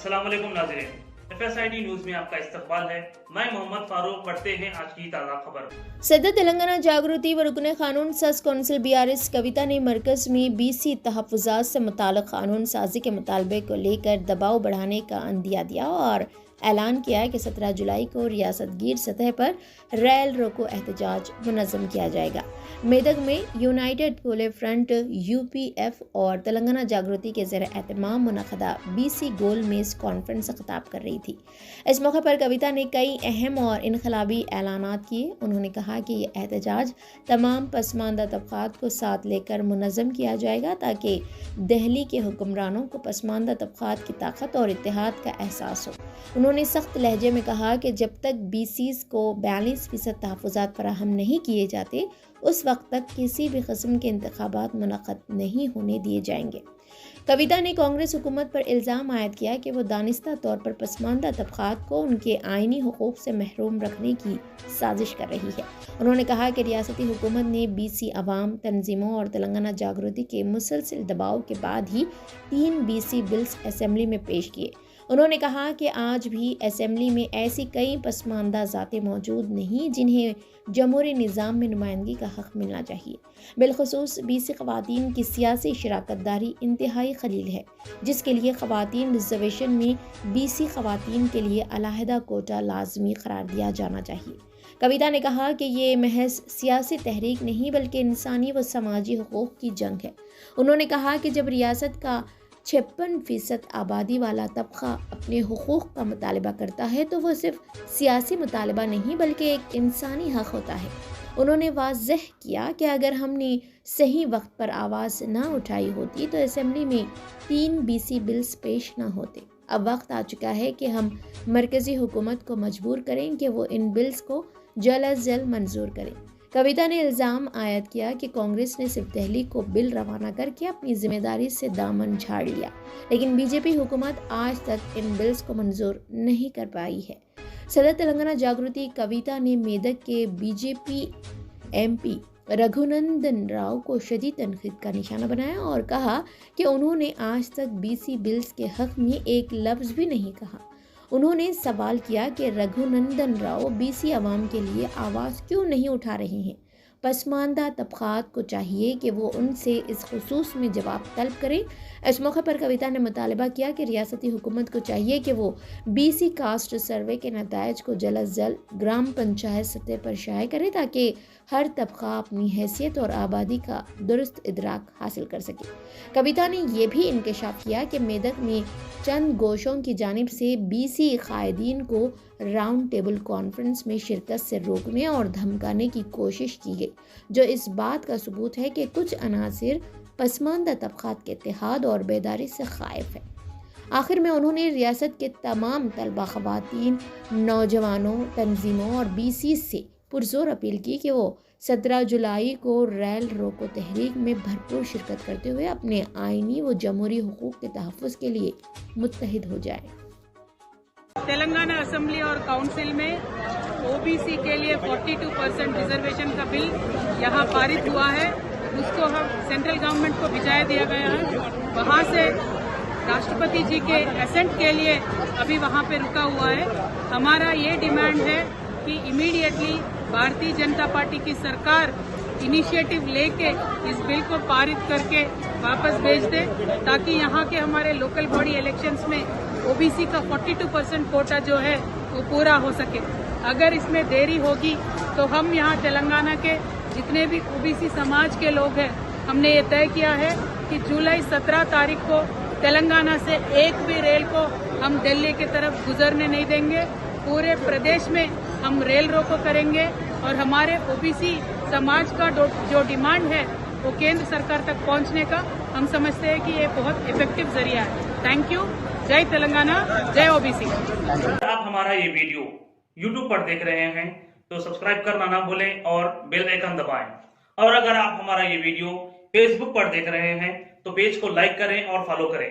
अस्सलाम वालेकुम नाज़रीन, FSID न्यूज़ में आपका इस्तकबाल है। मैं मोहम्मद फारूक। पढ़ते हैं आज की ताज़ा खबर। सदर तेलंगाना जागृति व रुकन कानून साज कौंसिल BRS कविता ने मरकज में BC तहफ़्फ़ुज़ात से मुताल्लिक़ कानून साजी के मुतालबे को लेकर दबाव बढ़ाने का अंदिया दिया और ऐलान किया कि 17 जुलाई को रियासतगीर सतह पर रैल रोको एहतजाज मुनज़्ज़म किया जाएगा। मेदक में यूनाइटेड पोले फ्रंट UPF और तेलंगाना जागृति के ज़ेर एहतमाम मुनक़दा BC गोल मेज़ कॉन्फ्रेंस से खिताब कर रही थी। इस मौके पर कविता ने कई अहम और इनकलाबी ऐलानात किए। उन्होंने कहा कि ये एहतजाज तमाम पसमानदा तबक़ात को साथ लेकर मुनज़्ज़म किया जाएगा ताकि दहली के हुक्मरानों को पसमानदा तबक़ात की ताकत और इत्तेहाद का एहसास हो। उन्होंने सख्त लहजे में कहा कि जब तक BCs को 42% तहफ़्फ़ुज़ात फराहम नहीं किए जाते उस वक्त तक किसी भी किस्म के इंतखाबात मुनक़्क़द नहीं होने दिए जाएंगे। कविता ने कांग्रेस हुकूमत पर इल्ज़ाम आयद किया कि वो दानिस्ता तौर पर पसमानदा तबक़ात को उनके आइनी हुकूक़ से महरूम रखने की साजिश कर रही है। उन्होंने कहा कि रियासती हुकूमत ने BC अवाम तंजीमों और तेलंगाना जागृति के मुसलसल दबाव के बाद ही 3 BC बिल्स असेंबली में पेश किए। उन्होंने कहा कि आज भी असेंबली में ऐसी कई पसमानदा ज़ातें मौजूद नहीं जिन्हें जमहूरी निज़ाम में नुमाइंदगी का हक़ मिलना चाहिए। बिलखुसूस BC ख़वातीन की सियासी शराकतदारी इंतहाई क़लील है, जिसके लिए ख़वातीन रिज़र्वेशन में BC ख़वातीन के लिए अलहदा कोटा लाजमी करार दिया जाना चाहिए। कविता ने कहा कि ये महज सियासी तहरीक नहीं बल्कि इंसानी व समाजी हुकूक़ की जंग है। उन्होंने कहा कि जब रियासत का 56% आबादी वाला तबका अपने हुकूक़ का मुतालबा करता है तो वो सिर्फ सियासी मुतालबा नहीं बल्कि एक इंसानी हक़ होता है। उन्होंने वाज़ेह किया कि अगर हमने सही वक्त पर आवाज़ ना उठाई होती तो असेंबली में 3 BC बिल्स पेश ना होते। अब वक्त आ चुका है कि हम मरकज़ी हुकूमत को मजबूर करें कि वो इन बिल्स को जल्द अज जल्द मंजूर करें। कविता ने इल्ज़ाम आयद किया कि कांग्रेस ने सिर्फ दिल्ली को बिल रवाना करके अपनी जिम्मेदारी से दामन झाड़ लिया, लेकिन BJP हुकूमत आज तक इन बिल्स को मंजूर नहीं कर पाई है। सदर तेलंगाना जागृति कविता ने मेदक के BJP MP रघुनंदन राव को शदीद तनकीद का निशाना बनाया और कहा कि उन्होंने आज तक BC बिल्स के हक़ में एक लफ्ज़ भी नहीं कहा। उन्होंने सवाल किया कि रघुनंदन राव BC अवाम के लिए आवाज़ क्यों नहीं उठा रहे हैं। पसमानदा तबक़ात को चाहिए कि वो उनसे इस खुसूस में जवाब तलब करें। इस मौके पर कविता ने मुतालबा किया कि रियासती हुकूमत को चाहिए कि वो BC कास्ट सर्वे के नताइज को जल्द अज जल्द ग्राम पंचायत सतह पर शाये करे ताकि हर तबका अपनी हैसियत और आबादी का दुरुस्त इदराक हासिल कर सके। कविता ने यह भी इंकशाफ किया कि मेदक में चंद गोशों की जानिब से BC कायदीन को राउंड टेबल कॉन्फ्रेंस में शिरकत से रोकने और धमकाने की कोशिश की गई, जो इस बात का सबूत है कि कुछ अनासिर पसमानदा तबक़ात के इत्तेहाद और बेदारी से खाइफ है। आखिर में उन्होंने रियासत के तमाम तलबा, ख़वातीन, नौजवानों, तंजीमों और BC से पुरजोर अपील की कि वो 17 जुलाई को रैल रोको तहरीक में भरपूर शिरकत करते हुए अपने आइनी व जमहूरी हुकूक़ के तहफ़्फ़ुज़ के लिए मुत्तहिद हो जाए। तेलंगाना असेंबली और काउंसिल में OBC के लिए 42% रिजर्वेशन का बिल यहाँ पारित हुआ है। उसको हम सेंट्रल गवर्नमेंट को भिजवा दिया गया है। वहाँ से राष्ट्रपति जी के एसेंट के लिए अभी वहाँ पे रुका हुआ है। हमारा ये डिमांड है कि इमीडिएटली भारतीय जनता पार्टी की सरकार इनिशिएटिव लेके इस बिल को पारित करके वापस भेज दे ताकि यहाँ के हमारे लोकल बॉडी इलेक्शंस में OBC का 42% कोटा जो है वो पूरा हो सके। अगर इसमें देरी होगी तो हम यहाँ तेलंगाना के जितने भी OBC समाज के लोग हैं, हमने ये तय किया है कि जुलाई 17 तारीख को तेलंगाना से एक भी रेल को हम दिल्ली की तरफ गुजरने नहीं देंगे। पूरे प्रदेश में हम रेल रोको करेंगे और हमारे OBC समाज का जो डिमांड है वो केंद्र सरकार तक पहुंचने का हम समझते हैं कि ये बहुत इफेक्टिव जरिया है। Thank you. जय तेलंगाना, जय OBC। आप हमारा ये वीडियो YouTube पर देख रहे हैं तो सब्सक्राइब करना ना भूलें और बेल आइकन दबाएं। और अगर आप हमारा ये वीडियो Facebook पर देख रहे हैं तो पेज को लाइक करें और फॉलो करें।